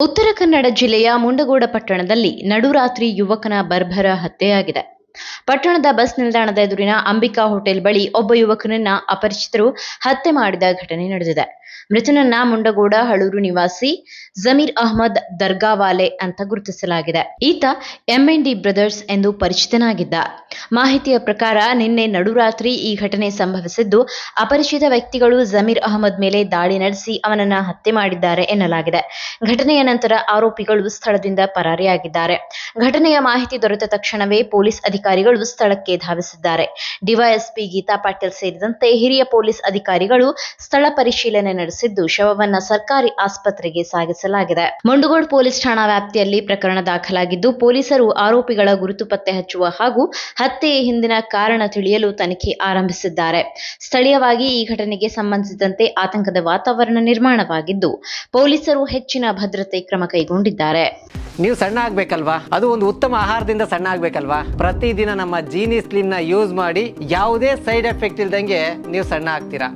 ಉತ್ತರ ಕನ್ನಡ ಜಿಲ್ಲೆಯ ಮುಂಡಗೋಡ ಪಟ್ಟಣದಲ್ಲಿ ನಡುರಾತ್ರಿ ಯುವಕನ ಬರ್ಬರ ಹತ್ಯೆಯಾಗಿದೆ. ಪಟ್ಟಣದ ಬಸ್ ನಿಲ್ದಾಣದ ಎದುರಿನ ಅಂಬಿಕಾ ಹೋಟೆಲ್ ಬಳಿ ಒಬ್ಬ ಯುವಕನನ್ನ ಅಪರಿಚಿತರು ಹತ್ಯೆ ಮಾಡಿದ ಘಟನೆ ನಡೆದಿದೆ. ಮೃತನನ್ನ ಮುಂಡಗೋಡ ಹಳೂರು ನಿವಾಸಿ ಜಮೀರ್ ಅಹಮದ್ ದರ್ಗಾವಾಲೆ ಅಂತ ಗುರುತಿಸಲಾಗಿದೆ. ಈತ ಎಂಎನ್ಡಿ ಬ್ರದರ್ಸ್ ಎಂದು ಪರಿಚಿತನಾಗಿದ್ದ. ಮಾಹಿತಿಯ ಪ್ರಕಾರ ನಿನ್ನೆ ನಡುರಾತ್ರಿ ಈ ಘಟನೆ ಸಂಭವಿಸಿದ್ದು, ಅಪರಿಚಿತ ವ್ಯಕ್ತಿಗಳು ಜಮೀರ್ ಅಹಮದ್ ಮೇಲೆ ದಾಳಿ ನಡೆಸಿ ಅವನನ್ನ ಹತ್ಯೆ ಮಾಡಿದ್ದಾರೆ ಎನ್ನಲಾಗಿದೆ. ಘಟನೆಯ ನಂತರ ಆರೋಪಿಗಳು ಸ್ಥಳದಿಂದ ಪರಾರಿಯಾಗಿದ್ದಾರೆ. ಘಟನೆಯ ಮಾಹಿತಿ ದೊರೆತ ತಕ್ಷಣವೇ ಪೊಲೀಸ್ ಅಧಿಕಾರಿಗಳು ಸ್ಥಳಕ್ಕೆ ಧಾವಿಸಿದ್ದಾರೆ. ಡಿವೈಎಸ್ಪಿ ಗೀತಾ ಪಾಟೀಲ್ ಸೇರಿದಂತೆ ಹಿರಿಯ ಪೊಲೀಸ್ ಅಧಿಕಾರಿಗಳು ಸ್ಥಳ ಪರಿಶೀಲನೆ ನಡೆಸಿದ್ದು, ಶವವನ್ನ ಸರ್ಕಾರಿ ಆಸ್ಪತ್ರೆಗೆ ಸಾಗಿಸಲಾಗಿದೆ. ಮುಂಡಗೋಡ ಪೊಲೀಸ್ ಠಾಣಾ ವ್ಯಾಪ್ತಿಯಲ್ಲಿ ಪ್ರಕರಣ ದಾಖಲಾಗಿದ್ದು, ಪೊಲೀಸರು ಆರೋಪಿಗಳ ಗುರುತು ಪತ್ತೆ ಹಚ್ಚುವ ಹಾಗೂ ಹತ್ಯೆಯ ಹಿಂದಿನ ಕಾರಣ ತಿಳಿಯಲು ತನಿಖೆ ಆರಂಭಿಸಿದ್ದಾರೆ. ಸ್ಥಳೀಯವಾಗಿ ಈ ಘಟನೆಗೆ ಸಂಬಂಧಿಸಿದಂತೆ ಆತಂಕದ ವಾತಾವರಣ ನಿರ್ಮಾಣವಾಗಿದ್ದು, ಪೊಲೀಸರು ಹೆಚ್ಚಿನ ಭದ್ರತೆ ಕ್ರಮ ಕೈಗೊಂಡಿದ್ದಾರೆ. ನೀವು ಸಣ್ಣ ಆಗ್ಬೇಕಲ್ವಾ? ಅದು ಒಂದು ಉತ್ತಮ ಆಹಾರದಿಂದ ಸಣ್ಣ ಆಗ್ಬೇಕಲ್ವಾ? ಪ್ರತಿದಿನ ನಮ್ಮ ಜೀನಿ ಸ್ಲಿಮ್ ನ ಯೂಸ್ ಮಾಡಿ ಯಾವುದೇ ಸೈಡ್ ಎಫೆಕ್ಟ್ ಇಲ್ದಂಗೆ ನೀವು ಸಣ್ಣ ಆಗ್ತೀರಾ.